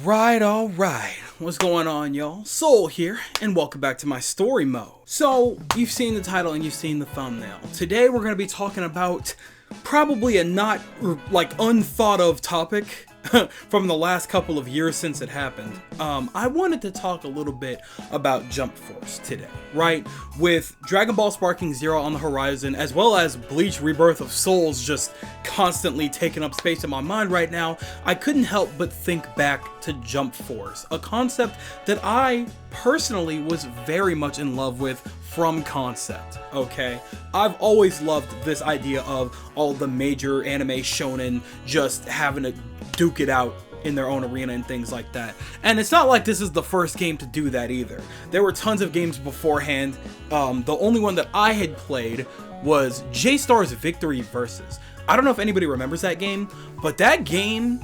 Alright. What's going on, y'all? Soul here, and welcome back to my story mode. So, you've seen the title and you've seen the thumbnail. Today we're going to be talking about probably a not, unthought of topic from the last couple of years since it happened. I wanted to talk a little bit about Jump Force today, right? With Dragon Ball Sparking Zero on the horizon, as well as Bleach Rebirth of Souls just constantly taking up space in my mind right now, I couldn't help but think back to Jump Force, a concept that I personally was very much in love with from concept, okay? I've always loved this idea of all the major anime shonen just having to duke it out in their own arena and things like that. And it's not like this is the first game to do that either. There were tons of games beforehand. The only one that I had played was J-Star's Victory Versus. I don't know if anybody remembers that game, but that game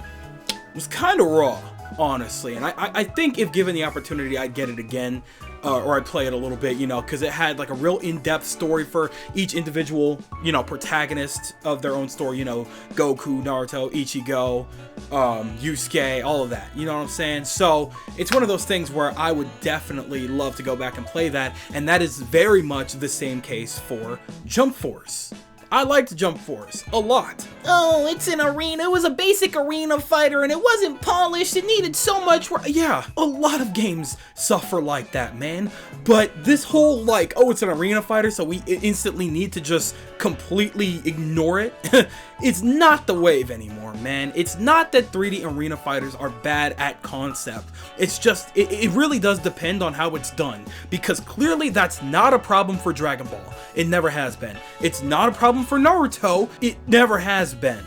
was kind of raw, honestly. And I think if given the opportunity, I'd get it again. Or I'd play it a little bit, you know, because it had like a real in-depth story for each individual, you know, protagonist of their own story, you know, Goku, Naruto, Ichigo, Yusuke, all of that, you know what I'm saying? So it's one of those things where I would definitely love to go back and play that, and that is very much the same case for Jump Force. I liked Jump Force a lot. Oh, it's an arena. It was a basic arena fighter and it wasn't polished. It needed so much work. Yeah, a lot of games suffer like that, man. But this whole like, oh, it's an arena fighter, so we instantly need to just completely ignore it. It's not the wave anymore, man. It's not that 3D arena fighters are bad at concept. It's just, it really does depend on how it's done. Because clearly that's not a problem for Dragon Ball. It never has been. It's not a problem for Naruto. It never has been.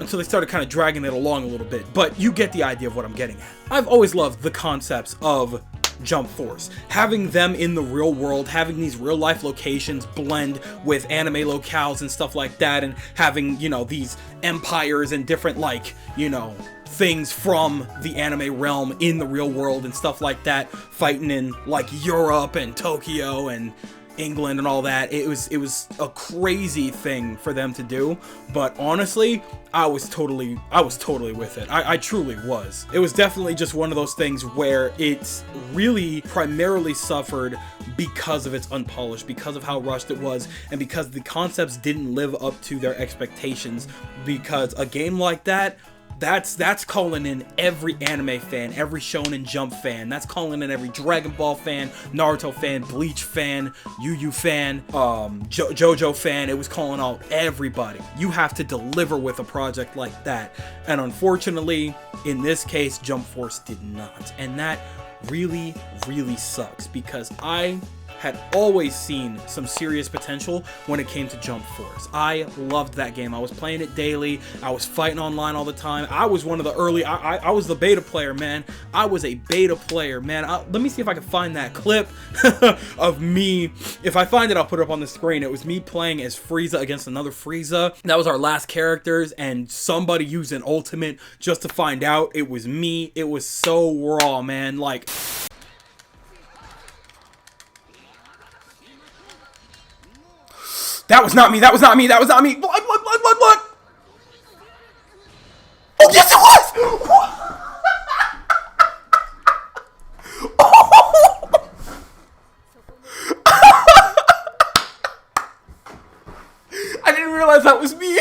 Until they started kind of dragging it along a little bit. But you get the idea of what I'm getting at. I've always loved the concepts of Jump Force. Having them in the real world, having these real life locations blend with anime locales and stuff like that, and having, you know, these empires and different, like, you know, things from the anime realm in the real world and stuff like that, fighting in like Europe and Tokyo and England and all that. It was a crazy thing for them to do, but honestly, I was totally with it. I truly was. It was definitely just one of those things where it's really primarily suffered because of its unpolished, because of how rushed it was, and because the concepts didn't live up to their expectations. Because a game like that, that's calling in every anime fan, every Shonen Jump fan. That's calling in every Dragon Ball fan, Naruto fan, Bleach fan, Yu Yu fan, JoJo fan. It was calling out everybody. You have to deliver with a project like that. And unfortunately, in this case, Jump Force did not. And that really, really sucks, because I had always seen some serious potential when it came to Jump Force. I loved that game. I was playing it daily. I was fighting online all the time. I was one of the early, I was the beta player, man. I was a beta player, man. Let me see if I can find that clip of me. If I find it, I'll put it up on the screen. It was me playing as Frieza against another Frieza. That was our last characters, and somebody used an ultimate just to find out it was me. It was so raw, man. Like, that was not me, that was not me, that was not me! Blood! Oh, yes it was! I didn't realize that was me!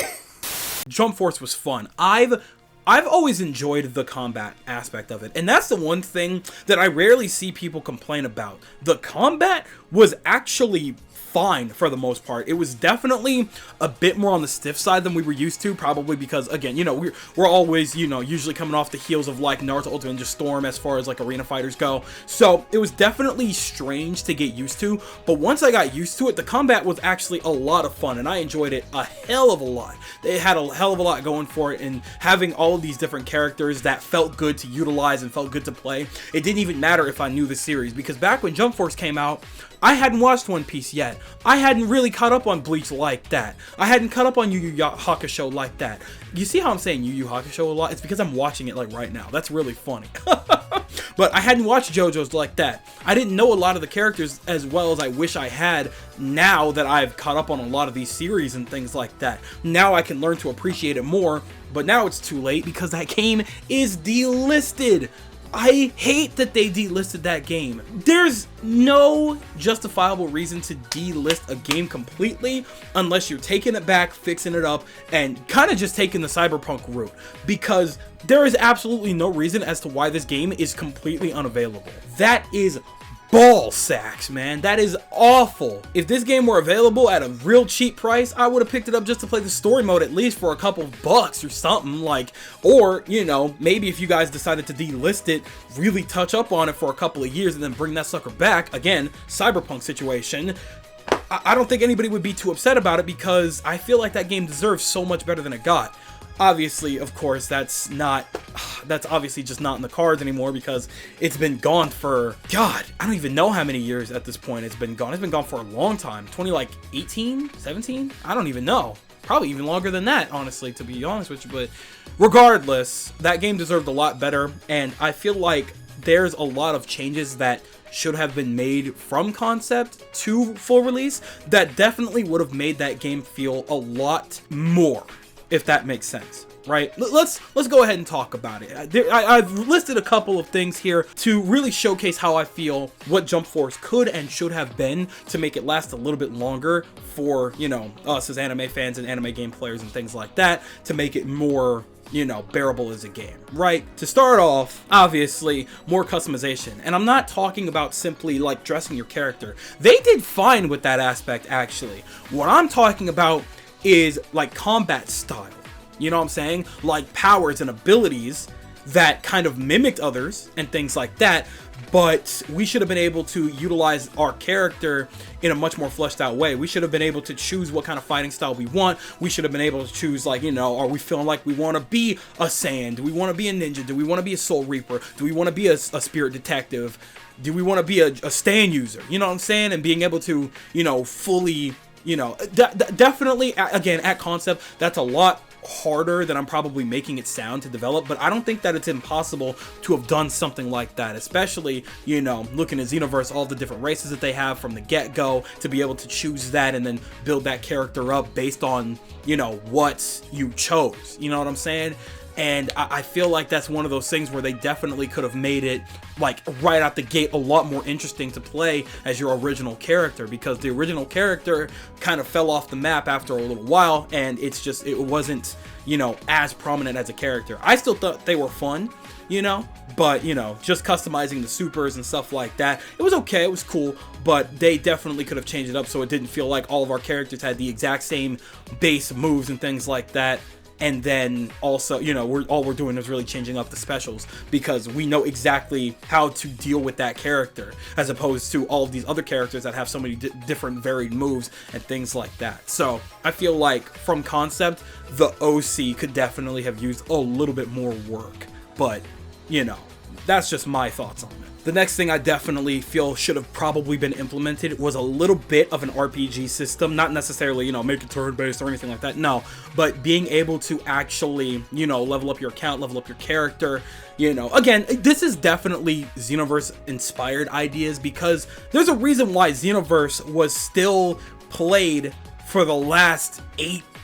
Jump Force was fun. I've always enjoyed the combat aspect of it, and that's the one thing that I rarely see people complain about. The combat was actually fine for the most part. It was definitely a bit more on the stiff side than we were used to, probably because, again, you know, we're always, you know, usually coming off the heels of like Naruto Ultimate Ninja Storm as far as like arena fighters go. So it was definitely strange to get used to, but once I got used to it, the combat was actually a lot of fun, and I enjoyed it a hell of a lot. It had a hell of a lot going for it, and having all of these different characters that felt good to utilize and felt good to play. It didn't even matter if I knew the series, because back when Jump Force came out, I hadn't watched One Piece yet. I hadn't really caught up on Bleach like that. I hadn't caught up on Yu Yu Hakusho like that. You see how I'm saying Yu Yu Hakusho a lot? It's because I'm watching it like right now. That's really funny. But I hadn't watched JoJo's like that. I didn't know a lot of the characters as well as I wish I had now that I've caught up on a lot of these series and things like that. Now I can learn to appreciate it more, but now it's too late because that game is delisted. I hate that they delisted that game. There's no justifiable reason to delist a game completely unless you're taking it back, fixing it up, and kind of just taking the Cyberpunk route, because there is absolutely no reason as to why this game is completely unavailable. That is ball sacks, man. That is awful. If this game were available at a real cheap price, I would have picked it up just to play the story mode at least for a couple of bucks or something, like, or, you know, maybe if you guys decided to delist it, really touch up on it for a couple of years and then bring that sucker back, again, Cyberpunk situation, I don't think anybody would be too upset about it, because I feel like that game deserves so much better than it got. Obviously, of course, that's obviously just not in the cards anymore, because it's been gone for, God, I don't even know how many years at this point it's been gone. It's been gone for a long time. 18, 17? I don't even know. Probably even longer than that, honestly, to be honest with you. But regardless, that game deserved a lot better, and I feel like there's a lot of changes that should have been made from concept to full release that definitely would have made that game feel a lot more, if that makes sense, right? Let's go ahead and talk about it. I've listed a couple of things here to really showcase how I feel what Jump Force could and should have been to make it last a little bit longer for, you know, us as anime fans and anime game players and things like that, to make it more, you know, bearable as a game, right? To start off, obviously, more customization. And I'm not talking about simply like dressing your character. They did fine with that aspect, actually. What I'm talking about is like combat style, you know what I'm saying? Like powers and abilities that kind of mimicked others and things like that, but we should have been able to utilize our character in a much more fleshed out way. We should have been able to choose what kind of fighting style we want. We should have been able to choose, like, you know, are we feeling like we want to be a Saiyan? Do we want to be a ninja? Do we want to be a Soul Reaper? Do we want to be a spirit detective? Do we want to be a stand user? You know what I'm saying? And being able to, you know, fully, you know, definitely, again, at concept, that's a lot harder than I'm probably making it sound to develop, but I don't think that it's impossible to have done something like that, especially, you know, looking at Xenoverse, all the different races that they have from the get-go, to be able to choose that and then build that character up based on, you know, what you chose, you know what I'm saying? And I feel like that's one of those things where they definitely could have made it, like, right out the gate a lot more interesting to play as your original character, because the original character kind of fell off the map after a little while, and it wasn't, you know, as prominent as a character. I still thought they were fun, you know, but, you know, just customizing the supers and stuff like that, it was okay, it was cool, but they definitely could have changed it up so it didn't feel like all of our characters had the exact same base moves and things like that. And then also, you know, all we're doing is really changing up the specials, because we know exactly how to deal with that character, as opposed to all of these other characters that have so many different varied moves and things like that. So I feel like from concept, the OC could definitely have used a little bit more work, but, you know, that's just my thoughts on it. The next thing I definitely feel should have probably been implemented was a little bit of an RPG system, not necessarily, you know, make it turn-based or anything like that, no, but being able to actually, you know, level up your account, level up your character, you know, again, this is definitely Xenoverse-inspired ideas, because there's a reason why Xenoverse was still played for the last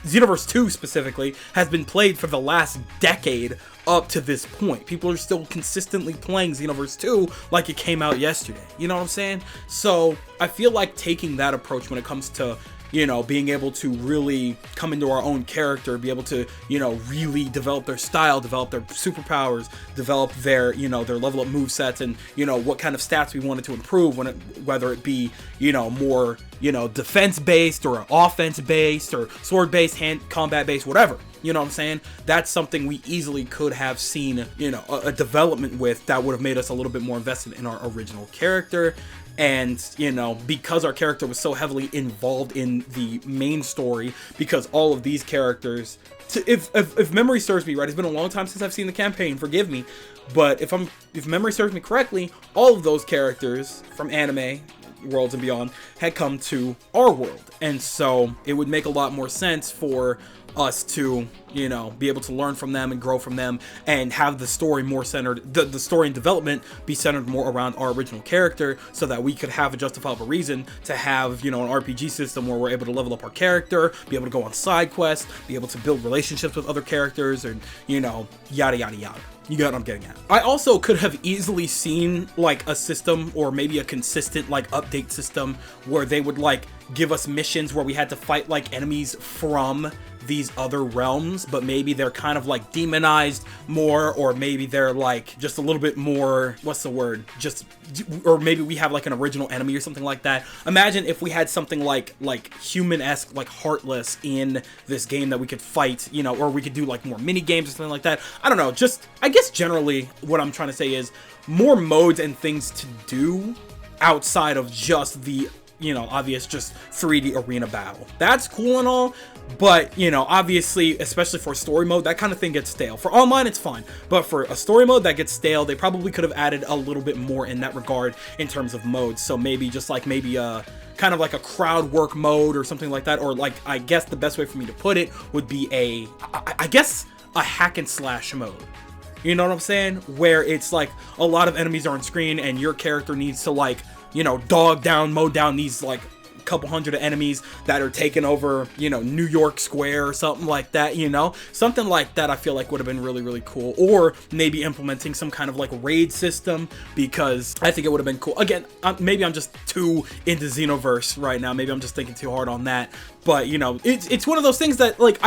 Xenoverse 2 specifically, has been played for the last decade up to this point. People are still consistently playing Xenoverse 2 like it came out yesterday. You know what I'm saying? So I feel like taking that approach when it comes to, you know, being able to really come into our own character, be able to, you know, really develop their style, develop their superpowers, develop their, you know, their level up movesets, and, you know, what kind of stats we wanted to improve, whether it be, you know, more, you know, defense based or offense based or sword based, hand combat based, whatever. You know what I'm saying? That's something we easily could have seen, you know, a development with that would have made us a little bit more invested in our original character. And, you know, because our character was so heavily involved in the main story, because all of these characters, if memory serves me right, it's been a long time since I've seen the campaign, forgive me, but if memory serves me correctly, all of those characters from anime worlds and beyond had come to our world, and so it would make a lot more sense for us to, you know, be able to learn from them and grow from them and have the story more centered, the story and development be centered more around our original character, so that we could have a justifiable reason to have, you know, an RPG system where we're able to level up our character, be able to go on side quests, be able to build relationships with other characters, and, you know, yada yada yada. You get what I'm getting at. I also could have easily seen like a system, or maybe a consistent like update system, where they would like give us missions where we had to fight like enemies from these other realms, but maybe they're kind of like demonized more, or maybe they're like just a little bit more, what's the word, just, or maybe we have like an original enemy or something like that. Imagine if we had something like human-esque, like Heartless in this game that we could fight, you know, or we could do like more mini games or something like that. I don't know, just, I guess generally what I'm trying to say is more modes and things to do outside of just the, you know, obvious just 3D arena battle. That's cool and all, but, you know, obviously, especially for story mode, that kind of thing gets stale. For online, it's fine, but for a story mode that gets stale, they probably could have added a little bit more in that regard in terms of modes. So maybe just like maybe a kind of like a crowd work mode or something like that, or like, I guess the best way for me to put it would be I guess a hack and slash mode. You know what I'm saying? Where it's like a lot of enemies are on screen and your character needs to like, you know, mow down these like couple hundred of enemies that are taking over, you know, New York Square or something like that, you know, something like that. I feel like would have been really, really cool. Or maybe implementing some kind of like raid system, because I think it would have been cool. Again, maybe I'm just too into Xenoverse right now. Maybe I'm just thinking too hard on that. But, you know, it's one of those things that, like,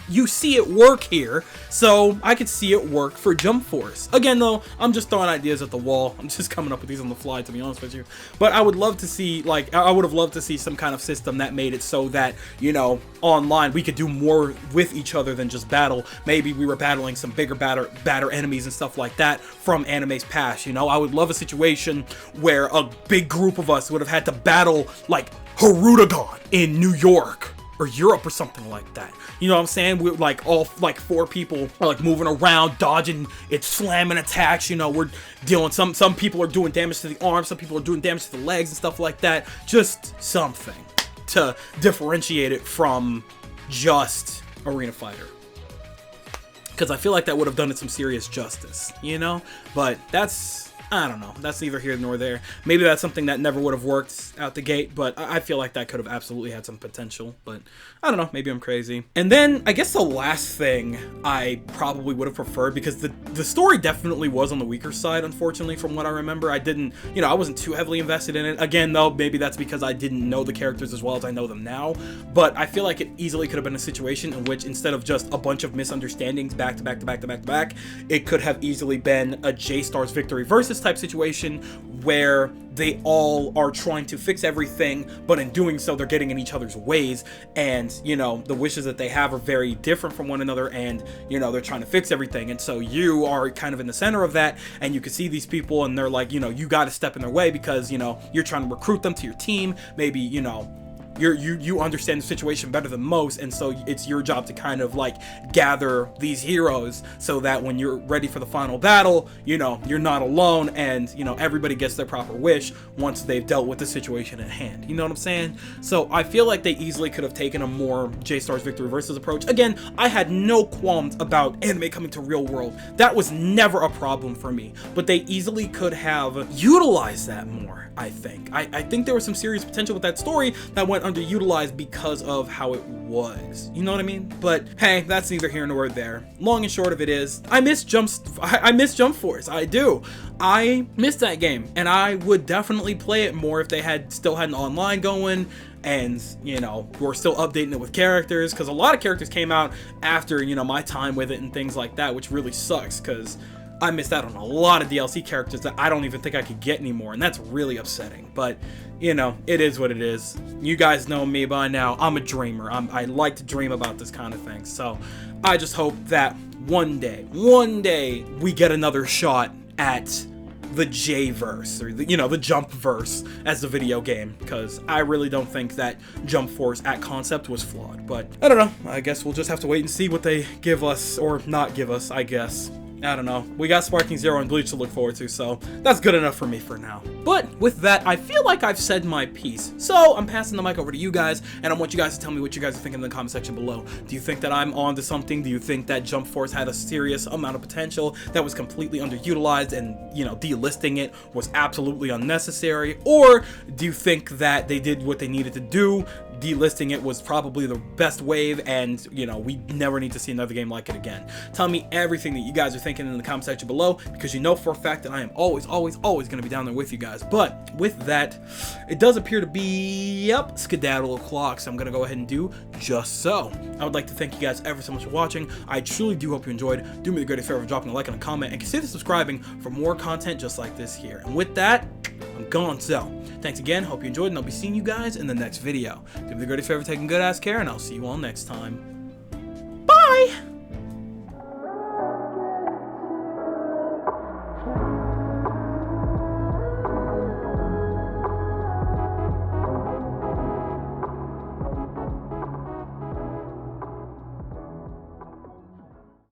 you see it work here, so I could see it work for Jump Force. Again, though, I'm just throwing ideas at the wall. I'm just coming up with these on the fly, to be honest with you. But I would love to see, like, I would have loved to see some kind of system that made it so that, you know, online we could do more with each other than just battle. Maybe we were battling some bigger, badder enemies and stuff like that from anime's past, you know? I would love a situation where a big group of us would have had to battle, like, Harudagon in New York or Europe or something like that. You know what I'm saying? We're like all like 4 people are like moving around, dodging, it's slamming attacks. You know, we're dealing, some people are doing damage to the arms, some people are doing damage to the legs and stuff like that. Just something to differentiate it from just Arena Fighter. Because I feel like that would have done it some serious justice, you know? But that's, I don't know. That's neither here nor there. Maybe that's something that never would have worked out the gate, but I feel like that could have absolutely had some potential. But I don't know. Maybe I'm crazy. And then I guess the last thing I probably would have preferred, because the story definitely was on the weaker side, unfortunately, from what I remember. I didn't, you know, I wasn't too heavily invested in it. Again, though, maybe that's because I didn't know the characters as well as I know them now. But I feel like it easily could have been a situation in which, instead of just a bunch of misunderstandings back to back to back to back to back, it could have easily been a J-Stars Victory Versus type situation where they all are trying to fix everything, but in doing so they're getting in each other's ways, and, you know, the wishes that they have are very different from one another, and, you know, they're trying to fix everything, and so you are kind of in the center of that, and you can see these people and they're like, you know, you got to step in their way because, you know, you're trying to recruit them to your team. Maybe, you know, you understand the situation better than most, and so it's your job to kind of like gather these heroes so that when you're ready for the final battle, you know, you're not alone, and, you know, everybody gets their proper wish once they've dealt with the situation at hand. You know what I'm saying? So I feel like they easily could have taken a more J-Stars Victory Versus approach. Again, I had no qualms about anime coming to real world. That was never a problem for me, but they easily could have utilized that more. I think there was some serious potential with that story that went underutilized because of how it was. You know what I mean? But hey, that's neither here nor there. Long and short of it is, I miss Jump Force. I do. I miss that game, and I would definitely play it more if they had still had an online going, and, you know, we're still updating it with characters, because a lot of characters came out after, you know, my time with it and things like that, which really sucks, because I missed out on a lot of DLC characters that I don't even think I could get anymore, and that's really upsetting. But, you know, it is what it is. You guys know me by now. I'm a dreamer. I like to dream about this kind of thing. So I just hope that one day we get another shot at the J-verse, or the, you know, the Jump verse as the video game, because I really don't think that Jump Force at concept was flawed. But I don't know. I guess we'll just have to wait and see what they give us, or not give us, I guess. I don't know. We got Sparking Zero and Bleach to look forward to, so that's good enough for me for now. But with that, I feel like I've said my piece. So I'm passing the mic over to you guys, and I want you guys to tell me what you guys are thinking in the comment section below. Do you think that I'm onto something? Do you think that Jump Force had a serious amount of potential that was completely underutilized, and, you know, delisting it was absolutely unnecessary? Or do you think that they did what they needed to do? Delisting it was probably the best wave, and, you know, we never need to see another game like it again. Tell me everything that you guys are thinking in the comment section below, because you know for a fact that I am always going to be down there with you guys. But with that, it does appear to be, yep, skedaddle o'clock, so I'm going to go ahead and do just so. I would like to thank you guys ever so much for watching. I truly do hope you enjoyed. Do me the greatest favor of dropping a like and a comment, and consider subscribing for more content just like this here. And with that, I'm gone. So thanks again, hope you enjoyed, and I'll be seeing you guys in the next video. Do me the greatest favor, taking good ass care, and I'll see you all next time.